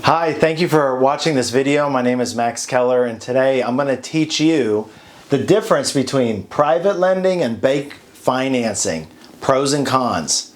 Hi, thank you for watching this video. My name is Max Keller, and today I'm going to teach you the difference between private lending and bank financing, pros and cons.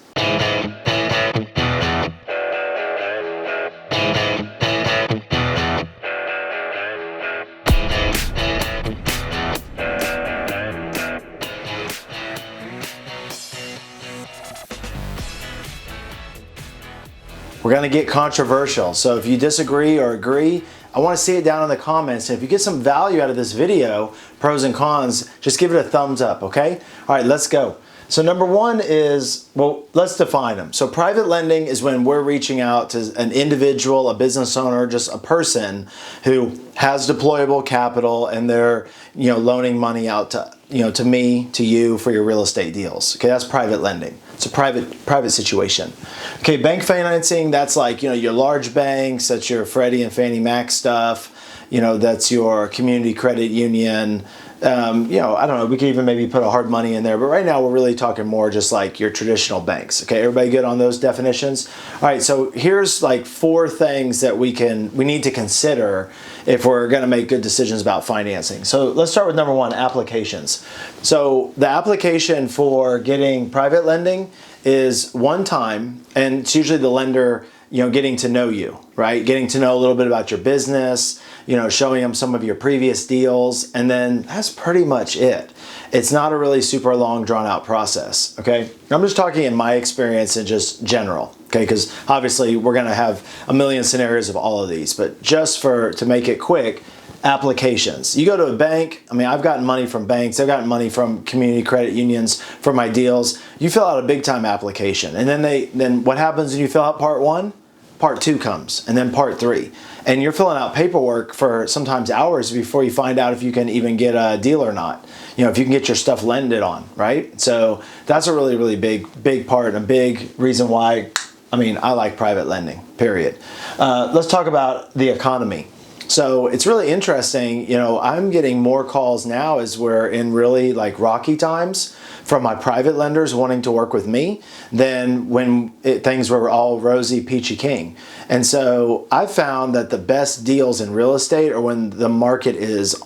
We're going to get controversial, so if you disagree or agree, I want to see it down in the comments. And if you get some value out of this video, pros and cons, just give it a thumbs up, okay? All right, let's go. So number one is, well, let's define them. So private lending is when we're reaching out to an individual, a business owner, just a person who has deployable capital and they're, loaning money out to, to me, to you for your real estate deals. Okay, that's private lending. It's a private situation. Okay, bank financing, that's like, your large banks, that's your Freddie and Fannie Mac stuff, that's your community credit union. I don't know, we could even maybe put a hard money in there, but right now we're really talking more just like your traditional banks. Okay, everybody good on those definitions? All right, so here's like 4 things that we need to consider if we're gonna make good decisions about financing. So let's start with number 1, applications. So the application for getting private lending is one time, and it's usually the lender getting to know you, right? Getting to know a little bit about your business, showing them some of your previous deals, and then that's pretty much it. It's not a really super long, drawn out process, okay? I'm just talking in my experience and just general, okay? Because obviously we're gonna have a million scenarios of all of these, but just to make it quick, applications. You go to a bank, I've gotten money from banks, I've gotten money from community credit unions for my deals. You fill out a big time application, and then what happens when you fill out part 1? Part 2 comes, and then part 3. And you're filling out paperwork for sometimes hours before you find out if you can even get a deal or not. If you can get your stuff lended on, right? So that's a really, really big part, and a big reason why, I like private lending, period. Let's talk about the economy. So it's really interesting, I'm getting more calls now as we're in really like rocky times from my private lenders wanting to work with me than when things were all rosy, peachy keen. And so I found that the best deals in real estate are when the market is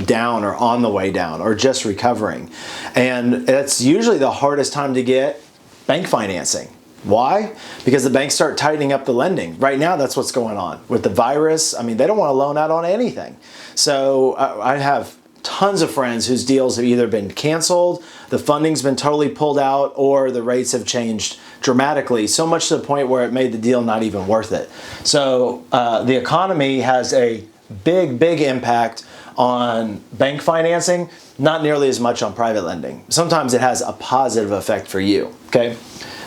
down or on the way down or just recovering. And it's usually the hardest time to get bank financing. Why? Because the banks start tightening up the lending. Right now, that's what's going on. With the virus, they don't want to loan out on anything. So I have tons of friends whose deals have either been canceled, the funding's been totally pulled out, or the rates have changed dramatically, so much to the point where it made the deal not even worth it. So the economy has a big impact on bank financing, not nearly as much on private lending. Sometimes it has a positive effect for you, okay?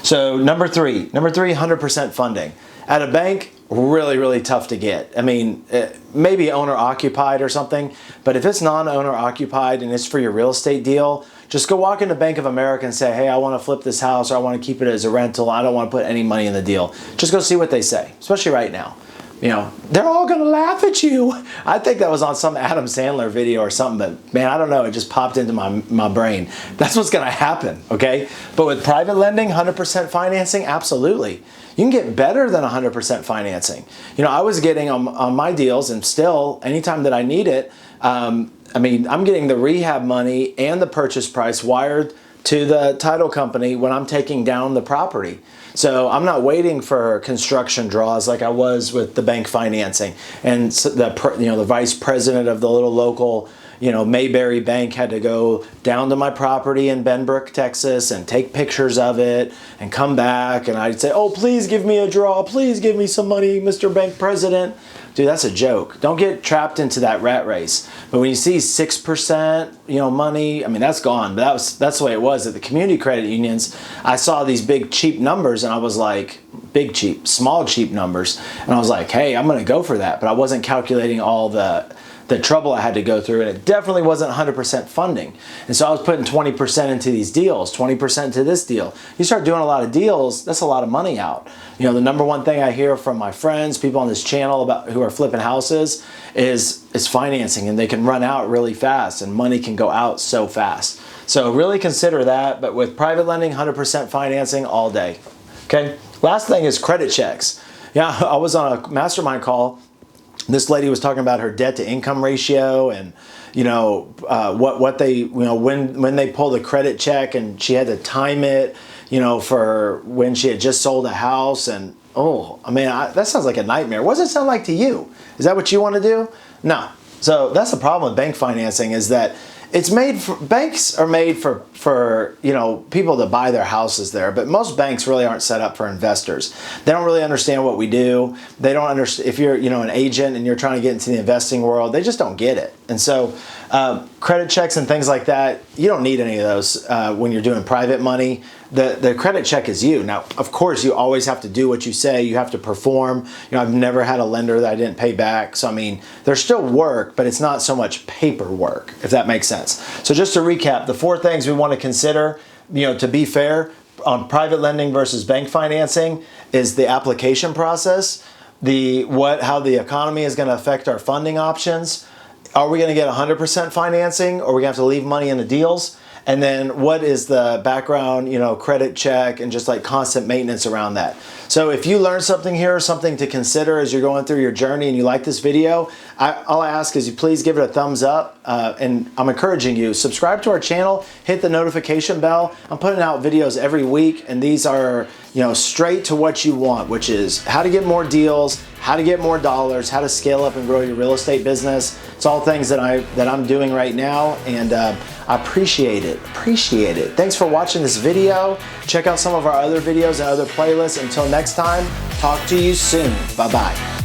So number three, 100% funding. At a bank, really tough to get. Maybe owner occupied or something, but if it's non-owner occupied and it's for your real estate deal, just go walk into Bank of America and say, hey, I want to flip this house, or I want to keep it as a rental. I don't want to put any money in the deal. Just go see what they say, especially right now. They're all gonna laugh at you. I think that was on some Adam Sandler video or something, but man, I don't know, it just popped into my brain. That's what's gonna happen, okay? But with private lending, 100% financing, absolutely. You can get better than 100% financing. I was getting on my deals, and still, anytime that I need it, I'm getting the rehab money and the purchase price wired to the title company when I'm taking down the property. So I'm not waiting for construction draws like I was with the bank financing. And so the vice president of the little local, Mayberry Bank had to go down to my property in Benbrook, Texas, and take pictures of it and come back. And I'd say, oh, please give me a draw. Please give me some money, Mr. Bank President. Dude, that's a joke. Don't get trapped into that rat race. But when you see 6%, money, that's gone. But that's the way it was at the community credit unions. I saw these big cheap numbers, and I was like, small cheap numbers, and I was like, hey, I'm gonna go for that. But I wasn't calculating all the trouble I had to go through, and it definitely wasn't 100% funding. And so I was putting 20% into these deals, 20% into this deal. You start doing a lot of deals, that's a lot of money out. The number one thing I hear from my friends, people on this channel about who are flipping houses is financing, and they can run out really fast, and money can go out so fast. So really consider that, but with private lending, 100% financing all day, okay? Last thing is credit checks. Yeah, I was on a mastermind call. This lady was talking about her debt to income ratio and what they, when they pull the credit check, and she had to time it, for when she had just sold a house. And that sounds like a nightmare. What does it sound like to you? Is that what you want to do? No. So that's the problem with bank financing, is that banks are made for people to buy their houses there, but most banks really aren't set up for investors. They don't really understand what we do. They don't understand, if you're an agent and you're trying to get into the investing world, they just don't get it. And so credit checks and things like that, you don't need any of those when you're doing private money. The credit check is you. Now, of course, you always have to do what you say. You have to perform. I've never had a lender that I didn't pay back. So, I mean, there's still work, but it's not so much paperwork, if that makes sense. So just to recap, the 4 things we want to consider, to be fair, on private lending versus bank financing is the application process, how the economy is going to affect our funding options. Are we going to get 100% financing, or are we going to have to leave money in the deals? And then what is the background, credit check, and just like constant maintenance around that. So if you learned something here, something to consider as you're going through your journey, and you like this video, all I ask is you please give it a thumbs up. And I'm encouraging you, subscribe to our channel, hit the notification bell. I'm putting out videos every week, and these are, straight to what you want, which is how to get more deals, how to get more dollars, how to scale up and grow your real estate business. It's all things that I'm doing right now, and I appreciate it. Thanks for watching this video. Check out some of our other videos and other playlists. Until next time, talk to you soon. Bye-bye.